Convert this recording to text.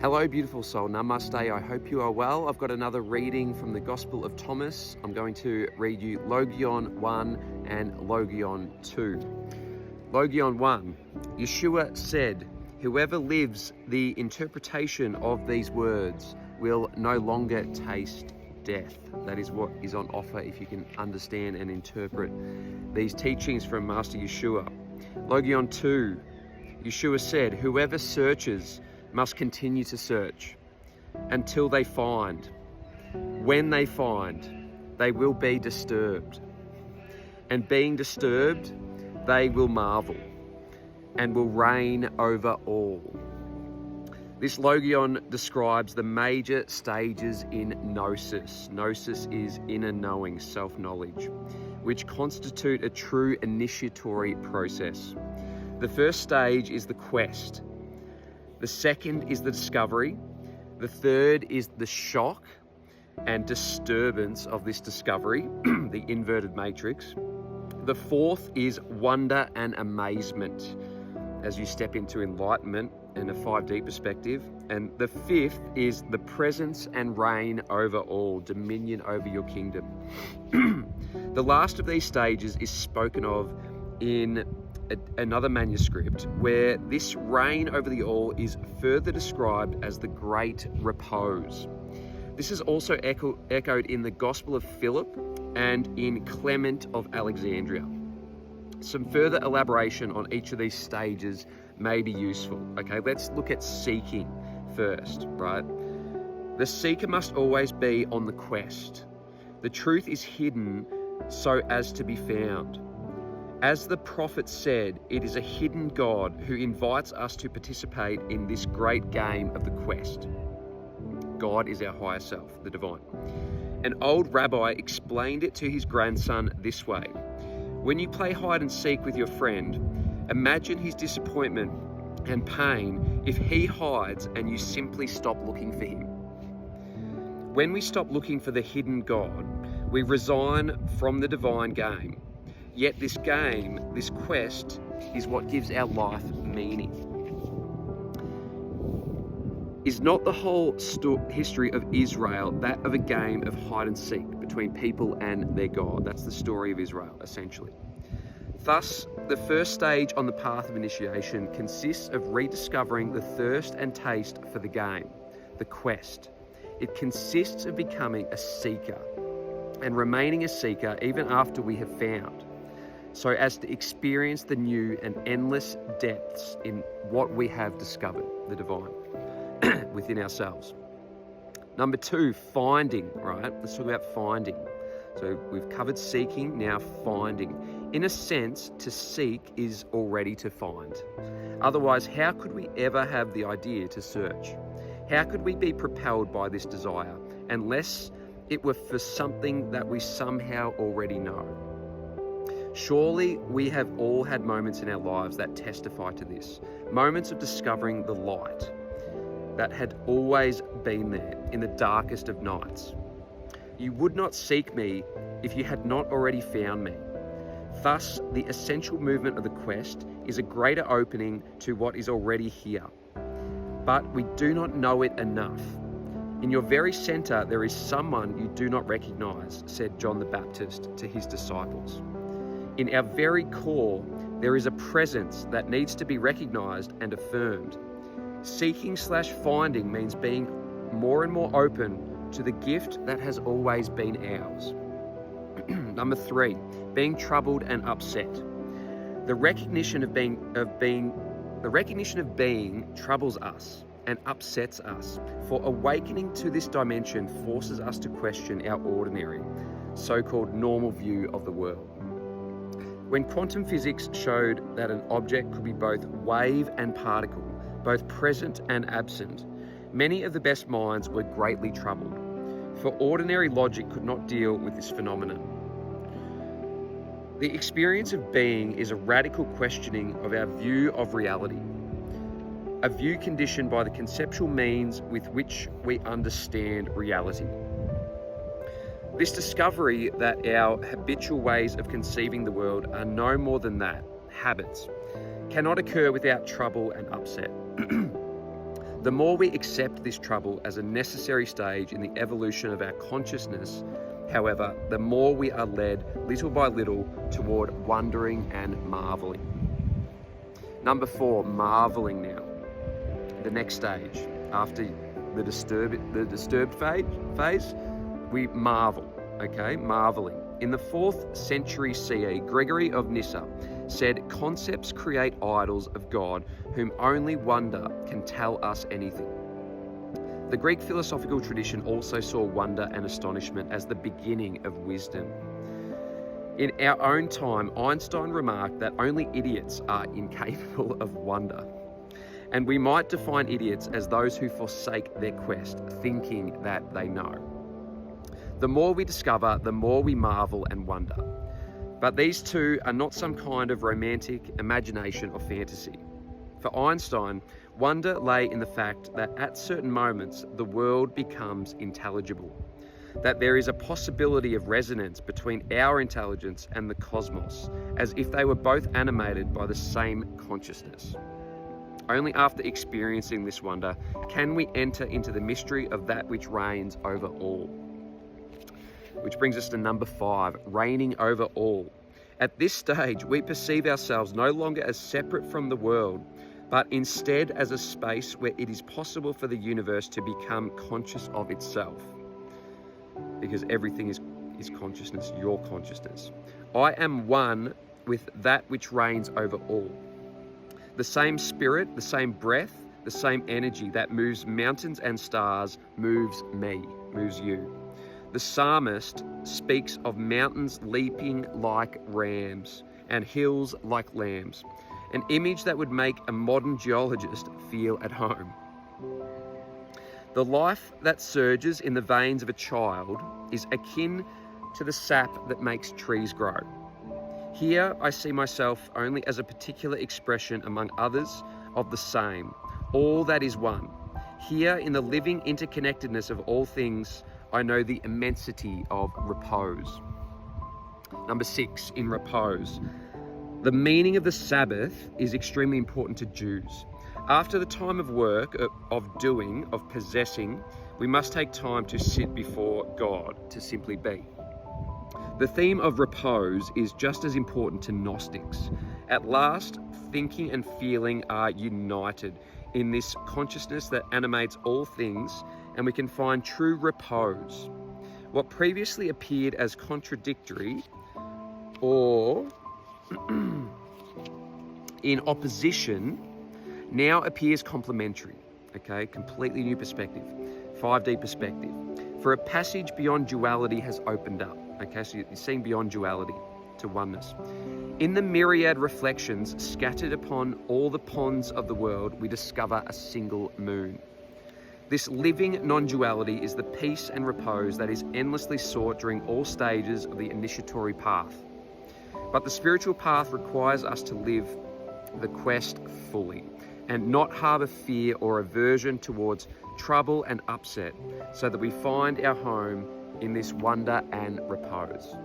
Hello, beautiful soul. Namaste. I hope you are well. I've got another reading from the Gospel of Thomas. I'm going to read you Logion 1 and Logion 2. Logion 1. Yeshua said, "Whoever lives the interpretation of these words will no longer taste death." That is what is on offer if you can understand and interpret these teachings from Master Yeshua. Logion 2. Yeshua said, "Whoever searches must continue to search until they find. When they find, they will be disturbed. And being disturbed, they will marvel and will reign over all." This Logion describes the major stages in Gnosis. Gnosis is inner knowing, self-knowledge, which constitute a true initiatory process. The first stage is the quest. The second is the discovery. The third is the shock and disturbance of this discovery, the inverted matrix. The fourth is wonder and amazement as you step into enlightenment and a 5D perspective. And the fifth is the presence and reign over all, dominion over your kingdom. The last of these stages is spoken of in another manuscript where this reign over the all is further described as the great repose. This is also echoed in the Gospel of Philip and in Clement of Alexandria. Some further elaboration on each of these stages may be useful. Okay, let's look at seeking first, right? The seeker must always be on the quest. The truth is hidden so as to be found. As the prophet said, it is a hidden God who invites us to participate in this great game of the quest. God is our higher self, the divine. An old rabbi explained it to his grandson this way: when you play hide and seek with your friend, imagine his disappointment and pain if he hides and you simply stop looking for him. When we stop looking for the hidden God, we resign from the divine game. Yet this game, this quest, is what gives our life meaning. Is not the whole history of Israel that of a game of hide and seek between people and their God? That's the story of Israel, essentially. Thus, the first stage on the path of initiation consists of rediscovering the thirst and taste for the game, the quest. It consists of becoming a seeker and remaining a seeker even after we have found, so as to experience the new and endless depths in what we have discovered, the divine, within ourselves. Number 2, finding, right? Let's talk about finding. So we've covered seeking, now finding. In a sense, to seek is already to find. Otherwise, how could we ever have the idea to search? How could we be propelled by this desire unless it were for something that we somehow already know? Surely we have all had moments in our lives that testify to this. Moments of discovering the light that had always been there in the darkest of nights. You would not seek me if you had not already found me. Thus, the essential movement of the quest is a greater opening to what is already here. But we do not know it enough. In your very center, there is someone you do not recognize, said John the Baptist to his disciples. In our very core, there is a presence that needs to be recognized and affirmed. Seeking/finding means being more and more open to the gift that has always been ours. Number 3, being troubled and upset. The recognition of being troubles us and upsets us, for awakening to this dimension forces us to question our ordinary, so-called normal view of the world. When quantum physics showed that an object could be both wave and particle, both present and absent, many of the best minds were greatly troubled, for ordinary logic could not deal with this phenomenon. The experience of being is a radical questioning of our view of reality, a view conditioned by the conceptual means with which we understand reality. This discovery that our habitual ways of conceiving the world are no more than that, habits, cannot occur without trouble and upset. The more we accept this trouble as a necessary stage in the evolution of our consciousness, however, the more we are led little by little toward wondering and marveling. Number 4, marveling now. The next stage, after the disturbed phase, we marvel, okay? Marveling. In the 4th century CE, Gregory of Nyssa said, "Concepts create idols of God, whom only wonder can tell us anything." The Greek philosophical tradition also saw wonder and astonishment as the beginning of wisdom. In our own time, Einstein remarked that only idiots are incapable of wonder. And we might define idiots as those who forsake their quest, thinking that they know. The more we discover, the more we marvel and wonder. But these two are not some kind of romantic imagination or fantasy. For Einstein, wonder lay in the fact that at certain moments, the world becomes intelligible, that there is a possibility of resonance between our intelligence and the cosmos, as if they were both animated by the same consciousness. Only after experiencing this wonder can we enter into the mystery of that which reigns over all. Which brings us to number 5, reigning over all. At this stage, we perceive ourselves no longer as separate from the world, but instead as a space where it is possible for the universe to become conscious of itself. Because everything is consciousness, your consciousness. I am one with that which reigns over all. The same spirit, the same breath, the same energy that moves mountains and stars moves me, moves you. The psalmist speaks of mountains leaping like rams and hills like lambs, an image that would make a modern geologist feel at home. The life that surges in the veins of a child is akin to the sap that makes trees grow. Here I see myself only as a particular expression among others of the same, all that is one. Here in the living interconnectedness of all things, I know the immensity of repose. Number 6, in repose. The meaning of the Sabbath is extremely important to Jews. After the time of work, of doing, of possessing, we must take time to sit before God, to simply be. The theme of repose is just as important to Gnostics. At last, thinking and feeling are united in this consciousness that animates all things, and we can find true repose. What previously appeared as contradictory or in opposition now appears complementary. Okay, completely new perspective, 5D perspective. For a passage beyond duality has opened up. Okay, so you're seeing beyond duality to oneness. In the myriad reflections scattered upon all the ponds of the world, we discover a single moon. This living non-duality is the peace and repose that is endlessly sought during all stages of the initiatory path. But the spiritual path requires us to live the quest fully and not harbour fear or aversion towards trouble and upset, so that we find our home in this wonder and repose.